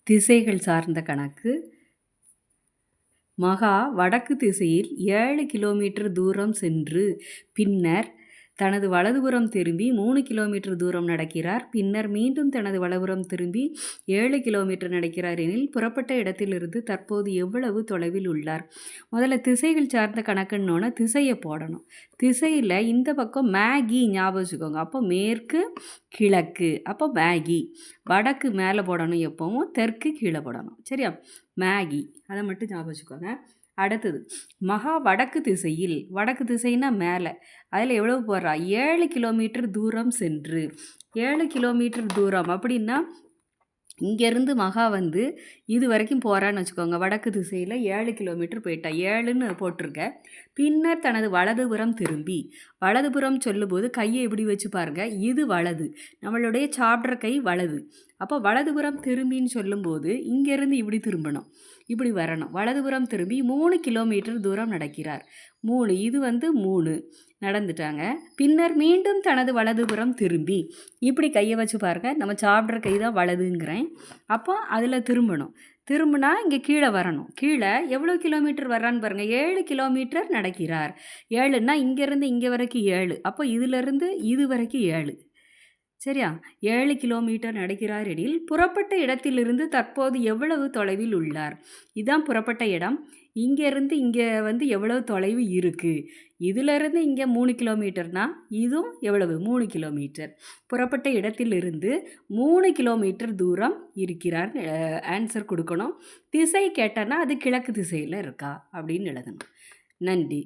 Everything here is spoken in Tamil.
திசைகள் சார்ந்த கணக்கு. மகா வடக்கு திசையில் 7 கிலோமீட்டர் தூரம் சென்று பின்னர் தனது வலதுபுறம் திரும்பி 3 கிலோமீட்டர் தூரம் நடக்கிறார். பின்னர் மீண்டும் தனது வலதுபுறம் திரும்பி 7 கிலோமீட்டர் நடக்கிறார் எனில் புறப்பட்ட இடத்திலிருந்து தற்போது எவ்வளவு தொலைவில் உள்ளார்? முதல்ல திசைகள் சார்ந்த கணக்குன்னோன்னா திசையை போடணும். திசையில் இந்த பக்கம் மேகி ஞாபகம் வச்சுக்கோங்க. அப்போ மேற்கு கிழக்கு, அப்போ மேகி. வடக்கு மேலே போடணும், எப்போவும் தெற்கு கீழே போடணும். சரியா? மேகி, அதை மட்டும் ஞாபகம் வச்சுக்கோங்க. அடுத்தது மகா வடக்கு திசையில், வடக்கு திசைன்னா மேலே, அதில் எவ்வளவு போடுறா? 7 கிலோமீட்டர் தூரம் சென்று. 7 கிலோமீட்டர் தூரம் அப்படின்னா இங்கேருந்து மகா வந்து இது வரைக்கும் போகிறான்னு வச்சுக்கோங்க. வடக்கு திசையில் 7 கிலோமீட்டர் போயிட்டா, 7ன்னு போட்டிருக்க. பின்னர் தனது வலதுபுறம் திரும்பி, வலதுபுறம் சொல்லும்போது கையை இப்படி வச்சு பாருங்கள், இது வலது, நம்மளுடைய சாப்பிட்ற கை வலது. அப்போ வலதுபுறம் திரும்பின்னு சொல்லும்போது இங்கேருந்து இப்படி திரும்பணும், இப்படி வரணும். வலதுபுறம் திரும்பி 3 கிலோமீட்டர் தூரம் நடக்கிறார். 3, இது வந்து 3 நடந்துட்டாங்க. பின்னர் மீண்டும் தனது வலதுபுறம் திரும்பி, இப்படி கையை வச்சு பாருங்கள், நம்ம சாப்பிட்ற கை தான் வலதுங்கிறேன். அப்போ அதில் திரும்பணும். திரும்பினா இங்கே கீழே வரணும். கீழே எவ்வளோ கிலோமீட்டர் வர்றான்னு பாருங்கள், 7 கிலோமீட்டர் நடக்கிறார். 7ன்னா இங்கேருந்து இங்கே வரைக்கும் 7, அப்போ இதிலிருந்து இது வரைக்கும் 7. சரியா? 7 கிலோமீட்டர் நடக்கிறார் எனில் புறப்பட்ட இடத்திலிருந்து தற்போது எவ்வளவு தொலைவில் உள்ளார்? இதுதான் புறப்பட்ட இடம். இங்கேருந்து இங்கே வந்து எவ்வளவு தொலைவு இருக்குது? இதிலிருந்து இங்கே 3 கிலோமீட்டர்னால் இதுவும் எவ்வளவு? 3 கிலோமீட்டர். புறப்பட்ட இடத்திலிருந்து 3 கிலோமீட்டர் தூரம் இருக்கிறார் ஆன்சர் கொடுக்கணும். திசை கேட்டனா அது கிழக்கு திசையில் இருக்கா அப்படின்னு எழுதணும். நன்றி.